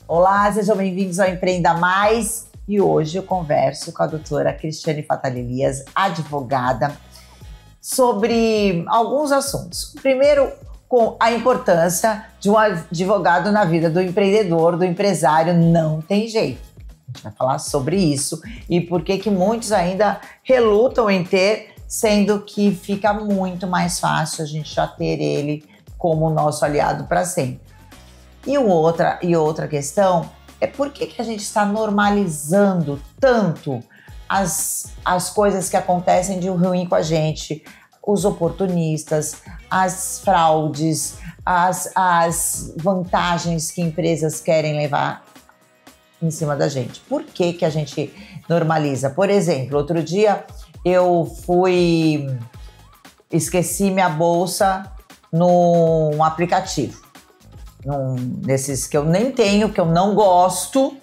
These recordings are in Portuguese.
Olá, sejam bem-vindos ao Empreenda Mais. E hoje eu converso com a doutora Cristiane Fatali Elias, advogada, sobre alguns assuntos. Primeiro, com a importância de um advogado na vida do empreendedor, do empresário, não tem jeito. A gente vai falar sobre isso e por que muitos ainda relutam em ter, sendo que fica muito mais fácil a gente já ter ele como nosso aliado para sempre. E outra questão é por que a gente está normalizando tanto as coisas que acontecem de ruim com a gente, os oportunistas, as fraudes, as vantagens que empresas querem levar em cima da gente. Por que a gente normaliza? Por exemplo, outro dia eu esqueci minha bolsa num aplicativo. Desses que eu nem tenho, que eu não gosto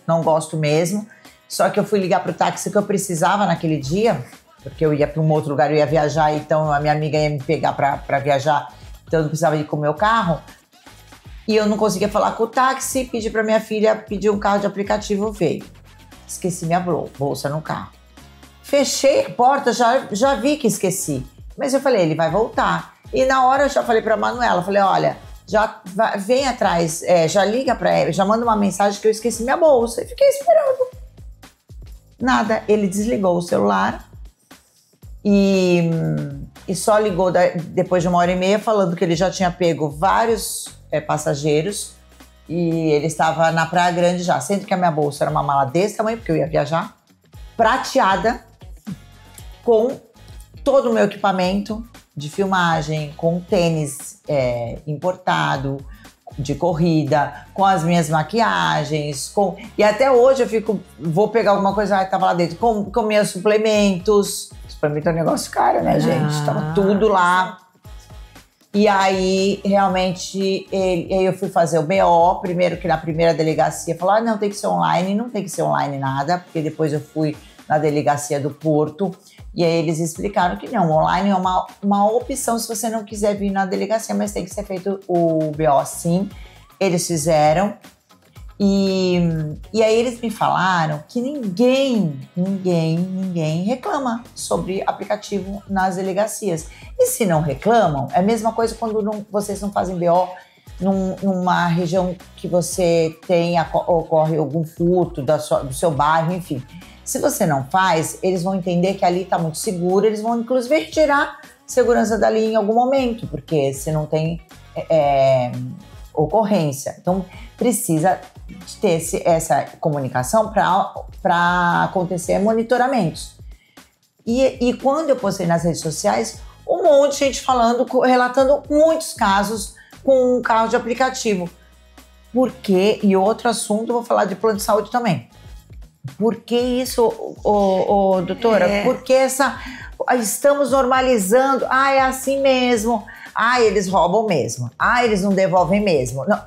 mesmo. Só que eu fui ligar para o táxi que eu precisava naquele dia, porque eu ia para um outro lugar, eu ia viajar, então a minha amiga ia me pegar para viajar, então eu não precisava ir com o meu carro. E eu não conseguia falar com o táxi, pedi para minha filha pedir um carro de aplicativo, veio. Esqueci minha bolsa no carro. Fechei a porta, já vi que esqueci. Mas eu falei, ele vai voltar. E na hora eu já falei para a Manuela, falei, olha, vem atrás, já liga para ela, já manda uma mensagem que eu esqueci minha bolsa. E fiquei esperando. Nada, ele desligou o celular e só ligou depois de 1h30 falando que ele já tinha pego vários passageiros e ele estava na Praia Grande já, sendo que a minha bolsa era uma mala desse tamanho, porque eu ia viajar, prateada, com todo o meu equipamento de filmagem, com tênis importado, de corrida, com as minhas maquiagens, e até hoje eu vou pegar alguma coisa, tava lá dentro, com meus suplementos. Suplemento é um negócio caro, né, gente? Tava tudo lá. E aí, realmente, eu fui fazer o BO, primeiro que na primeira delegacia, falou, não, tem que ser online, não tem que ser online nada, porque depois eu fui na delegacia do Porto, e aí eles explicaram que não, online é uma opção se você não quiser vir na delegacia, mas tem que ser feito o BO sim. Eles fizeram. E aí eles me falaram que ninguém reclama sobre aplicativo nas delegacias. E se não reclamam, é a mesma coisa quando vocês não fazem BO numa região que você ocorre algum furto do seu bairro, enfim. Se você não faz, eles vão entender que ali está muito seguro, eles vão inclusive retirar segurança dali em algum momento, porque se não tem ocorrência. Então, precisa de ter essa comunicação para acontecer monitoramentos. E quando eu postei nas redes sociais, um monte de gente relatando muitos casos com um carro de aplicativo. Por quê? E outro assunto, eu vou falar de plano de saúde também. Por que isso, doutora? Porque estamos normalizando. É assim mesmo. Eles roubam mesmo. Eles não devolvem mesmo. Não.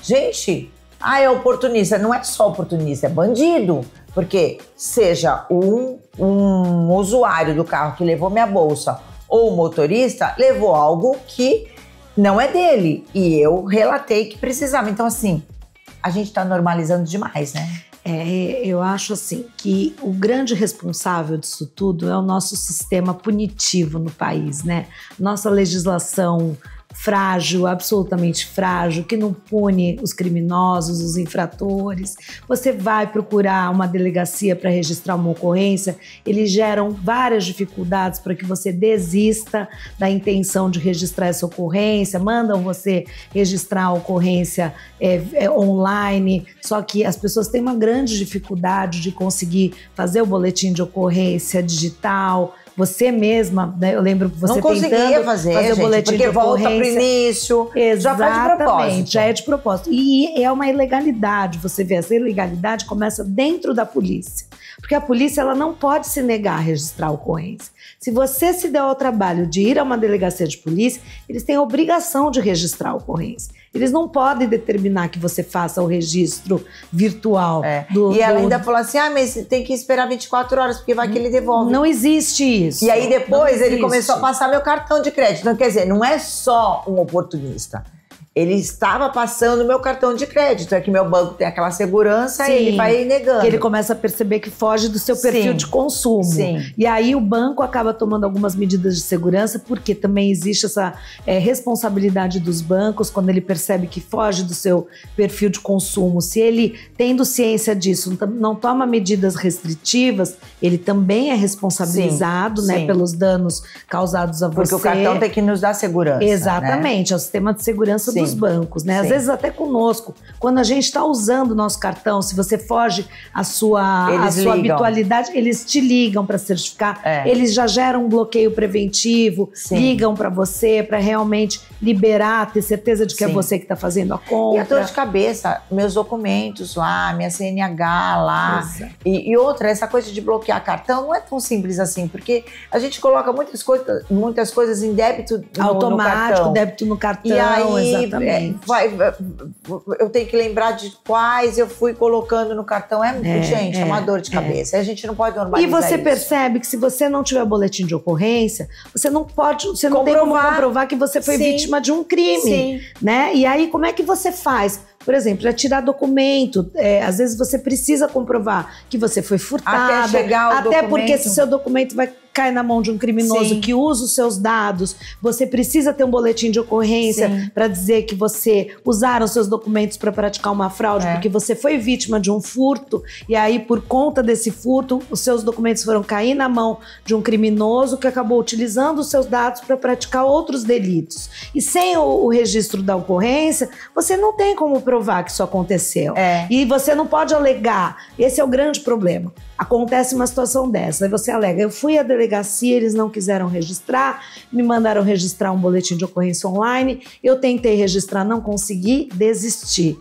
Gente, é oportunista. Não é só oportunista, é bandido. Porque seja um usuário do carro que levou minha bolsa ou o motorista, levou algo que não é dele. E eu relatei que precisava. Então, assim, a gente está normalizando demais, né? Eu acho assim que o grande responsável disso tudo é o nosso sistema punitivo no país, né? Nossa legislação frágil, absolutamente frágil, que não pune os criminosos, os infratores. Você vai procurar uma delegacia para registrar uma ocorrência, eles geram várias dificuldades para que você desista da intenção de registrar essa ocorrência, mandam você registrar a ocorrência online, só que as pessoas têm uma grande dificuldade de conseguir fazer o boletim de ocorrência digital. Você mesma, né, eu lembro que você não conseguia fazer o boletim de ocorrência. Porque volta para o início, já faz de propósito. Já é de propósito. E é uma ilegalidade, você vê, essa ilegalidade começa dentro da polícia. Porque a polícia ela não pode se negar a registrar a ocorrência. Se você se der ao trabalho de ir a uma delegacia de polícia, eles têm a obrigação de registrar a ocorrência. Eles não podem determinar que você faça o registro virtual. E ela ainda falou assim, mas tem que esperar 24 horas, porque vai que ele devolve. Não existe isso. E aí depois ele começou a passar meu cartão de crédito. Então, quer dizer, não é só um oportunista. ele estava passando o meu cartão de crédito. É que meu banco tem aquela segurança Sim, e ele vai negando. Que ele começa a perceber que foge do seu perfil Sim. de consumo. Sim. E aí o banco acaba tomando algumas medidas de segurança, porque também existe essa responsabilidade dos bancos quando ele percebe que foge do seu perfil de consumo. Se ele, tendo ciência disso, não toma medidas restritivas, ele também é responsabilizado, Sim, né, sim. pelos danos causados a você. Porque o cartão tem que nos dar segurança. Exatamente, né? é o sistema de segurança Sim. dos bancos, né? Às Sim. vezes até conosco, quando a gente está usando o nosso cartão, se você foge a sua ligam. habitualidade, eles te ligam para certificar, eles já geram um bloqueio preventivo, Sim. ligam para você para realmente liberar, ter certeza de que é Sim. você que está fazendo a compra. E a dor de cabeça, meus documentos lá, minha CNH lá. Exato. E outra, essa coisa de bloquear cartão não é tão simples assim, porque a gente coloca muitas coisas em débito Automático, no cartão. débito no cartão, E aí, exatamente. eu tenho que lembrar de quais eu fui colocando no cartão. Gente, é uma dor de cabeça. A gente não pode normalizar E você isso. percebe que se você não tiver boletim de ocorrência, você não tem como comprovar que você foi vítima de um crime, Sim. né? E aí, como é que você faz? Por exemplo, já tirar documento, às vezes você precisa comprovar que você foi furtado. Até chegar o Até documento. porque se seu documento vai cair na mão de um criminoso Sim. que usa os seus dados, você precisa ter um boletim de ocorrência para dizer que você usaram seus documentos para praticar uma fraude, porque você foi vítima de um furto, e aí por conta desse furto, os seus documentos foram cair na mão de um criminoso que acabou utilizando os seus dados para praticar outros delitos. E sem o registro da ocorrência, você não tem como provar que isso aconteceu. E você não pode alegar. Esse é o grande problema. Acontece uma situação dessa, aí você alega, eu fui à delegacia, eles não quiseram registrar, me mandaram registrar um boletim de ocorrência online, eu tentei registrar, não consegui, desisti.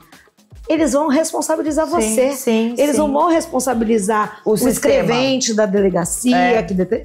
Eles vão responsabilizar você. Eles não vão responsabilizar o escrevente da delegacia.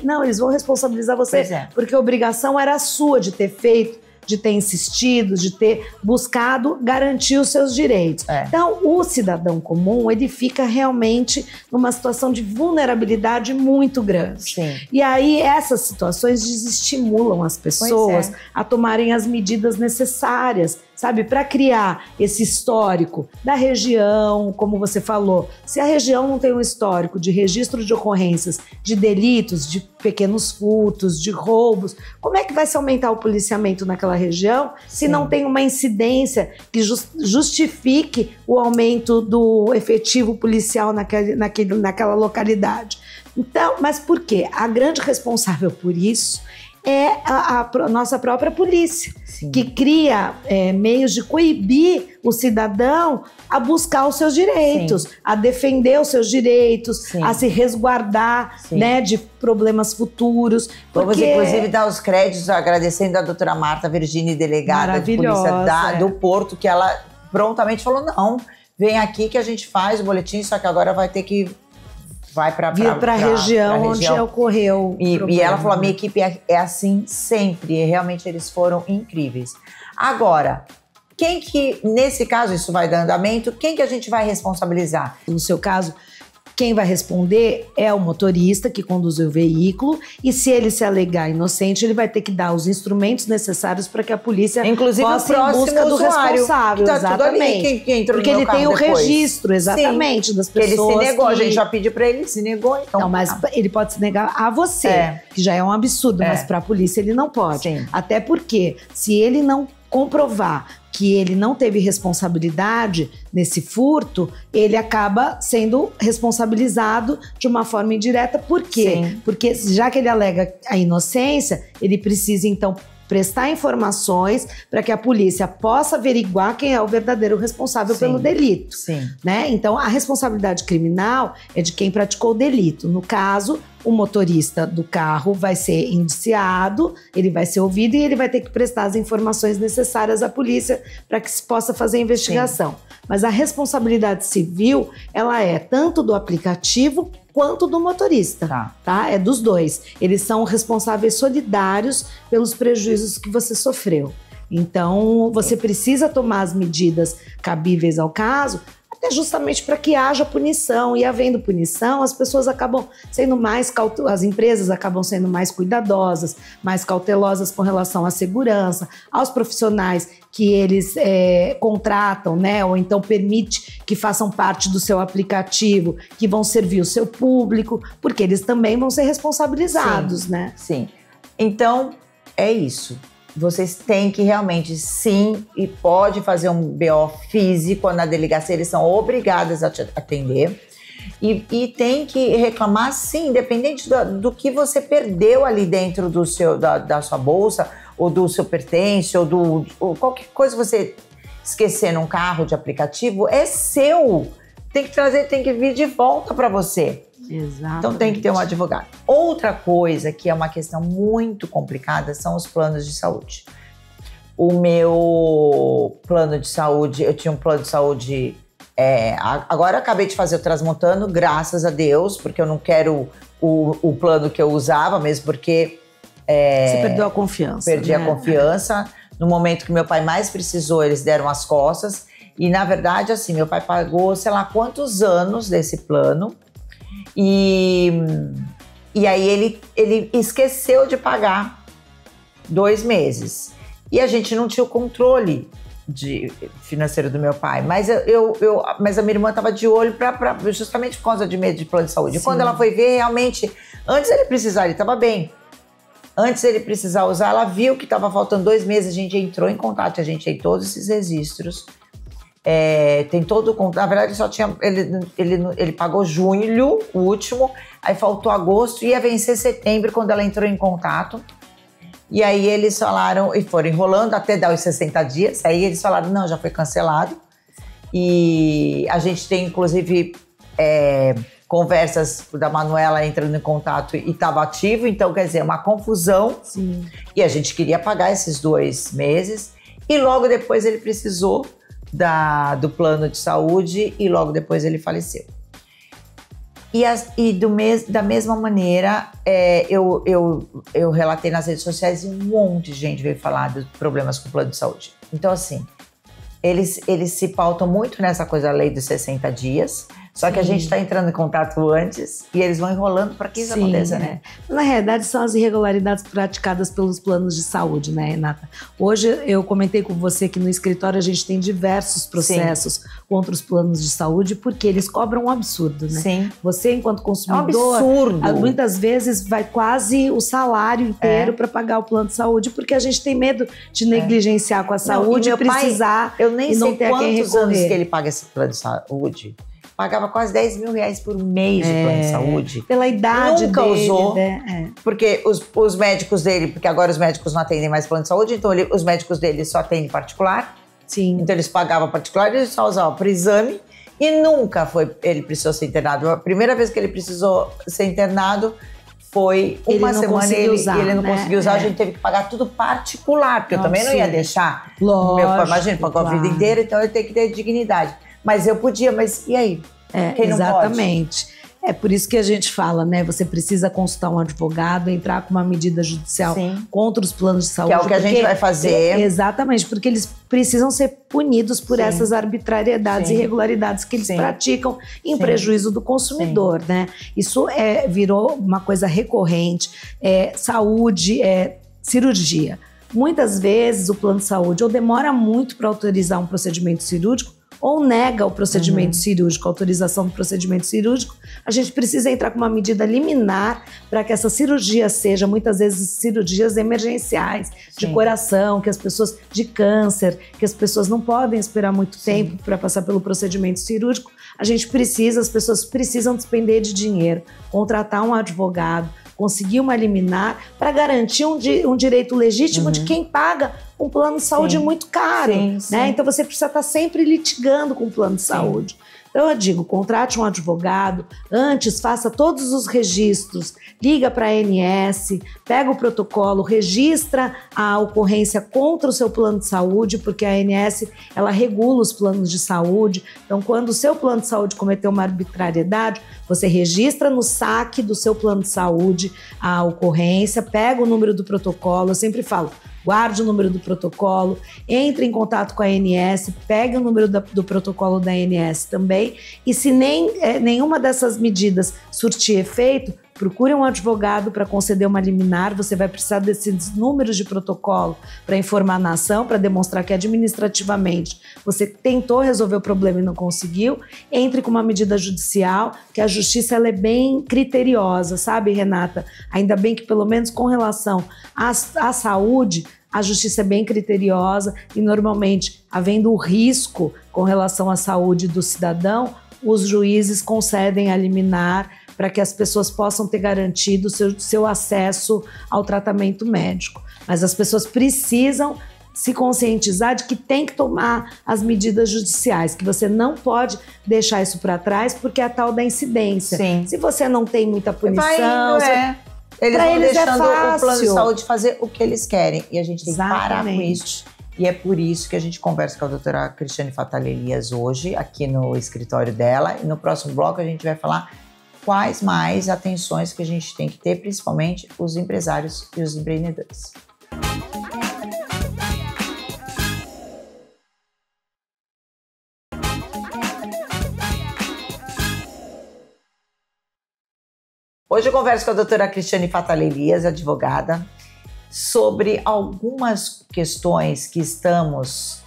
Não, eles vão responsabilizar você, porque a obrigação era sua de ter feito, de ter insistido, de ter buscado garantir os seus direitos. Então, o cidadão comum, ele fica realmente numa situação de vulnerabilidade muito grande. E aí, essas situações desestimulam as pessoas a tomarem as medidas necessárias, sabe? Para criar esse histórico da região, como você falou. Se a região não tem um histórico de registro de ocorrências, de delitos, de pequenos furtos, de roubos, como é que vai se aumentar o policiamento naquela região se não tem uma incidência que justifique o aumento do efetivo policial naquela localidade? Então, mas por quê? A grande responsável por isso é a nossa própria polícia, que cria meios de coibir o cidadão a buscar os seus direitos, a defender os seus direitos, a se resguardar, né, de problemas futuros. Vamos, inclusive, dar os créditos agradecendo a doutora Marta Virgínia, delegada de polícia do Porto, que ela prontamente falou, não, vem aqui que a gente faz o boletim, só que agora vai ter que vir para a região onde ocorreu. E ela falou, a minha equipe é assim sempre, e realmente eles foram incríveis. Agora, quem que, nesse caso, isso vai dar andamento, quem que a gente vai responsabilizar? No seu caso, quem vai responder é o motorista que conduziu o veículo, e se ele se alegar inocente, ele vai ter que dar os instrumentos necessários para que a polícia possa ir em busca do responsável. Tá tudo ali, quem entrou porque no meu ele tem o depois. registro, exatamente, das pessoas. Ele se negou, a gente já pediu para ele, se negou. Então, não, mas ele pode se negar a você, que já é um absurdo, mas para a polícia ele não pode. Até porque, se ele não comprovar que ele não teve responsabilidade nesse furto, ele acaba sendo responsabilizado de uma forma indireta. Por quê? Porque já que ele alega a inocência, ele precisa então prestar informações para que a polícia possa averiguar quem é o verdadeiro responsável pelo delito. Né? Então, a responsabilidade criminal é de quem praticou o delito. No caso, o motorista do carro vai ser indiciado, ele vai ser ouvido e ele vai ter que prestar as informações necessárias à polícia para que se possa fazer a investigação. Mas a responsabilidade civil, ela é tanto do aplicativo quanto do motorista, tá? É dos dois. Eles são responsáveis solidários pelos prejuízos que você sofreu. Então, você precisa tomar as medidas cabíveis ao caso, é justamente para que haja punição. E havendo punição, as pessoas acabam sendo mais as empresas acabam sendo mais cuidadosas, mais cautelosas com relação à segurança, aos profissionais que eles contratam, né? Ou então permite que façam parte do seu aplicativo, que vão servir o seu público, porque eles também vão ser responsabilizados, né? Sim. Então, é isso. Vocês têm que realmente, sim, e pode fazer um BO físico na delegacia, eles são obrigados a te atender. E tem que reclamar, sim, independente do que você perdeu ali dentro da sua bolsa, ou do seu pertence, ou qualquer coisa que você esquecer num carro de aplicativo, é seu. Tem que trazer, tem que vir de volta para você. Exatamente. Então tem que ter um advogado. Outra coisa que é uma questão muito complicada são os planos de saúde. O meu plano de saúde, eu tinha um plano de saúde, agora eu acabei de fazer o Transmontano, graças a Deus, porque eu não quero o plano que eu usava, mesmo porque... Você perdeu a confiança. Perdi, né? A confiança. No momento que meu pai mais precisou, eles deram as costas. E na verdade, assim, meu pai pagou, sei lá quantos anos desse plano. E aí ele esqueceu de pagar 2 meses. E a gente não tinha o controle financeiro do meu pai. Mas, mas a minha irmã estava de olho justamente por causa de medo de plano de saúde. Sim. E quando ela foi ver, realmente, antes ele precisar, ele estava bem. Antes ele precisar usar, ela viu que estava faltando 2 meses, a gente entrou em contato, a gente tem todos esses registros. Tem todo o contato. Na verdade, só tinha. Ele pagou junho, o último, aí faltou agosto, ia vencer setembro quando ela entrou em contato. E aí eles falaram, e foram enrolando até dar os 60 dias. Aí eles falaram: não, já foi cancelado. E a gente tem, inclusive, conversas da Manuela entrando em contato e estava ativo. Então, quer dizer, uma confusão. Sim. E a gente queria pagar esses 2 meses. E logo depois ele precisou do plano de saúde e logo depois ele faleceu. Da mesma maneira, eu relatei nas redes sociais e um monte de gente veio falar dos problemas com o plano de saúde. Então, assim, eles se pautam muito nessa coisa da lei dos 60 dias, só que a gente está entrando em contato antes e eles vão enrolando para que isso aconteça, né? Na realidade, são as irregularidades praticadas pelos planos de saúde, né, Renata? Hoje, eu comentei com você que no escritório a gente tem diversos processos contra os planos de saúde porque eles cobram um absurdo, né? Sim. Você, enquanto consumidor, muitas vezes vai quase o salário inteiro para pagar o plano de saúde porque a gente tem medo de negligenciar com a saúde e precisar eu nem e não sei ter a quem quantos anos recorrer. que ele paga esse plano de saúde. Pagava quase 10 mil reais por mês de plano de saúde. Pela idade nunca dele, usou, né? porque os médicos dele, porque agora os médicos não atendem mais plano de saúde, então os médicos dele só atendem particular. Sim. Então eles pagavam particular, ele só usava para exame e nunca ele precisou ser internado. A primeira vez que ele precisou ser internado foi uma semana e ele não conseguiu usar, a gente teve que pagar tudo particular, porque eu também não ia deixar. Lógico, imagina, pagou a vida inteira, então eu tenho que ter dignidade. Mas eu podia, mas e aí? Quem não exatamente. Pode? É por isso que a gente fala, né? Você precisa consultar um advogado, entrar com uma medida judicial contra os planos de saúde. Que é o que a gente vai fazer. Exatamente, porque eles precisam ser punidos por essas arbitrariedades e irregularidades que eles praticam em prejuízo do consumidor, né? Isso virou uma coisa recorrente. Saúde, cirurgia. Muitas vezes o plano de saúde ou demora muito para autorizar um procedimento cirúrgico ou nega o procedimento cirúrgico, a autorização do procedimento cirúrgico, a gente precisa entrar com uma medida liminar para que essa cirurgia seja, muitas vezes, cirurgias emergenciais, de coração, que as pessoas, de câncer, que as pessoas não podem esperar muito tempo para passar pelo procedimento cirúrgico. As pessoas precisam despender de dinheiro, contratar um advogado, conseguir uma liminar para garantir um direito legítimo de quem paga um plano de saúde muito caro, né? Então você precisa estar sempre litigando com o plano de saúde. Então eu digo, contrate um advogado, antes faça todos os registros, liga para a ANS, pega o protocolo, registra a ocorrência contra o seu plano de saúde, porque a ANS, ela regula os planos de saúde. Então quando o seu plano de saúde cometeu uma arbitrariedade, você registra no saque do seu plano de saúde a ocorrência, pega o número do protocolo. Eu sempre falo, guarde o número do protocolo, entre em contato com a ANS, pegue o número do protocolo da ANS também, e se nenhuma dessas medidas surtir efeito, procure um advogado para conceder uma liminar. Você vai precisar desses números de protocolo para informar na ação, para demonstrar que administrativamente você tentou resolver o problema e não conseguiu. Entre com uma medida judicial, que a justiça ela é bem criteriosa, sabe, Renata? Ainda bem que pelo menos com relação à saúde, a justiça é bem criteriosa e normalmente, havendo o risco com relação à saúde do cidadão, os juízes concedem a liminar para que as pessoas possam ter garantido seu acesso ao tratamento médico. Mas as pessoas precisam se conscientizar de que tem que tomar as medidas judiciais, que você não pode deixar isso para trás, porque é a tal da incidência. Sim. Se você não tem muita punição... Eles vão deixando o plano de saúde fazer o que eles querem. E a gente tem que parar com Exatamente. isso. E é por isso que a gente conversa com a doutora Cristiane Fatali Elias hoje, aqui no escritório dela. E no próximo bloco a gente vai falar quais mais atenções que a gente tem que ter, principalmente os empresários e os empreendedores. Hoje eu converso com a doutora Cristiane Fatali Elias, advogada, sobre algumas questões que estamos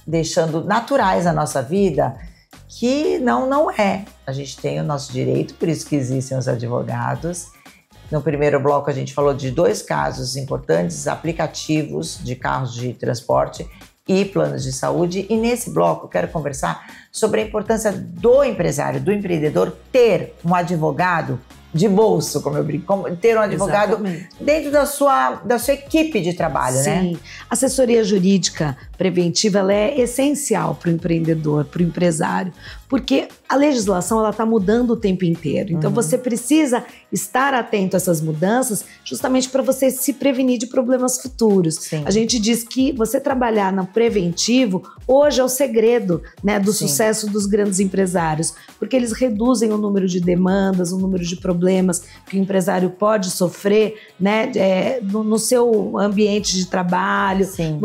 deixando naturais na nossa vida, que não é. A gente tem o nosso direito, por isso que existem os advogados. No primeiro bloco a gente falou de 2 casos importantes, aplicativos de carros de transporte e planos de saúde. E nesse bloco eu quero conversar sobre a importância do empresário, do empreendedor, ter um advogado de bolso, como eu brinco, ter um advogado Exatamente. dentro da sua equipe de trabalho, né? Sim. A assessoria jurídica preventiva ela é essencial para o empreendedor, para o empresário, porque a legislação ela está mudando o tempo inteiro. Então você precisa estar atento a essas mudanças justamente para você se prevenir de problemas futuros. Sim. A gente diz que você trabalhar no preventivo hoje é o segredo, né, do Sim. sucesso dos grandes empresários, porque eles reduzem o número de demandas, o número de problemas que o empresário pode sofrer, né, no seu ambiente de trabalho, Sim.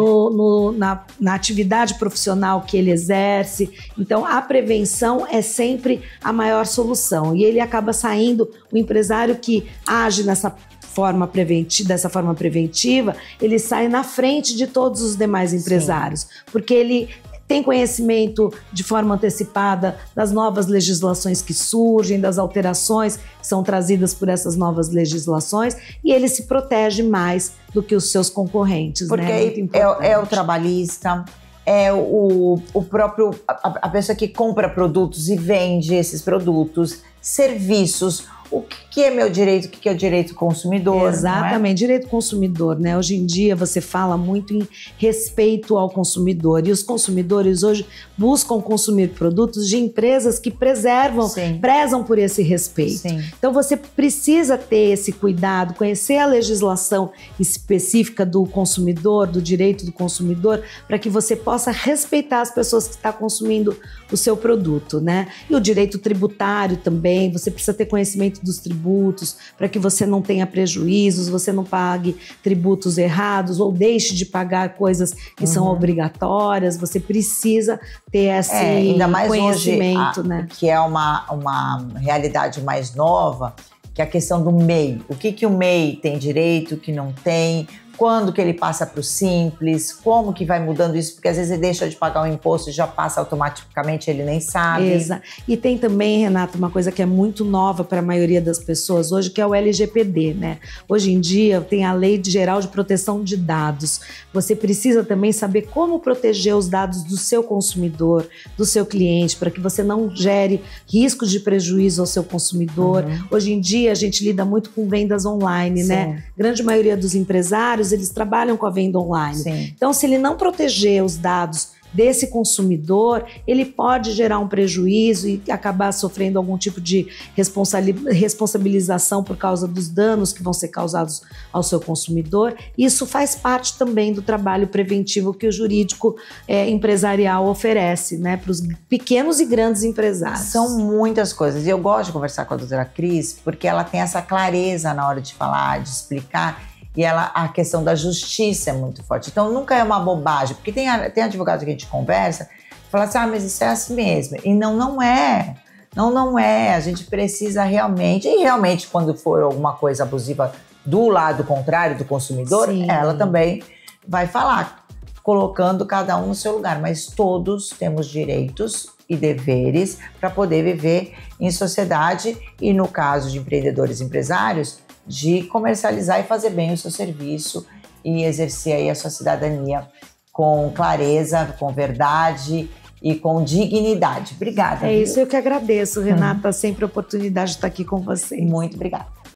na atividade profissional que ele exerce. Então, a prevenção é sempre a maior solução. E ele acaba saindo, o empresário que age dessa forma preventiva, ele sai na frente de todos os demais empresários, Sim. porque ele tem conhecimento de forma antecipada das novas legislações que surgem, das alterações que são trazidas por essas novas legislações, e ele se protege mais do que os seus concorrentes. Porque né? é o trabalhista, é o próprio, a pessoa que compra produtos e vende esses produtos, serviços. O que é meu direito, o que é o direito do consumidor? Exatamente, direito do consumidor, né? Hoje em dia você fala muito em respeito ao consumidor, e os consumidores hoje buscam consumir produtos de empresas que prezam por esse respeito. Sim. Então você precisa ter esse cuidado, conhecer a legislação específica do consumidor, do direito do consumidor, para que você possa respeitar as pessoas que estão consumindo o seu produto, né? E o direito tributário também, você precisa ter conhecimento dos tributos, para que você não tenha prejuízos, você não pague tributos errados ou deixe de pagar coisas que são obrigatórias. Você precisa ter esse ainda mais conhecimento, hoje, né? Que é uma realidade mais nova, que é a questão do MEI. O que o MEI tem direito, o que não tem, quando que ele passa para o Simples, como que vai mudando isso, porque às vezes ele deixa de pagar o imposto e já passa automaticamente, ele nem sabe. Exato. E tem também, Renata, uma coisa que é muito nova para a maioria das pessoas hoje, que é o LGPD, né? Hoje em dia tem a Lei Geral de Proteção de Dados. Você precisa também saber como proteger os dados do seu consumidor, do seu cliente, para que você não gere riscos de prejuízo ao seu consumidor. Hoje em dia a gente lida muito com vendas online, Sim. né? Grande maioria dos empresários, eles trabalham com a venda online. Sim. Então, se ele não proteger os dados desse consumidor, ele pode gerar um prejuízo e acabar sofrendo algum tipo de responsabilização por causa dos danos que vão ser causados ao seu consumidor. Isso faz parte também do trabalho preventivo que o jurídico empresarial oferece, né, para os pequenos e grandes empresários. São muitas coisas. E eu gosto de conversar com a doutora Cris, porque ela tem essa clareza na hora de falar, de explicar. E a questão da justiça é muito forte. Então, nunca é uma bobagem. Porque tem advogado que a gente conversa e fala assim, mas isso é assim mesmo. E não é. Não é. A gente precisa realmente... E realmente, quando for alguma coisa abusiva do lado contrário do consumidor, Sim. ela também vai falar, colocando cada um no seu lugar. Mas todos temos direitos e deveres para poder viver em sociedade e, no caso de empreendedores e empresários, de comercializar e fazer bem o seu serviço e exercer aí a sua cidadania com clareza, com verdade e com dignidade. Obrigada. É isso, eu que agradeço, Renata, sempre a oportunidade de estar aqui com você. Muito obrigada.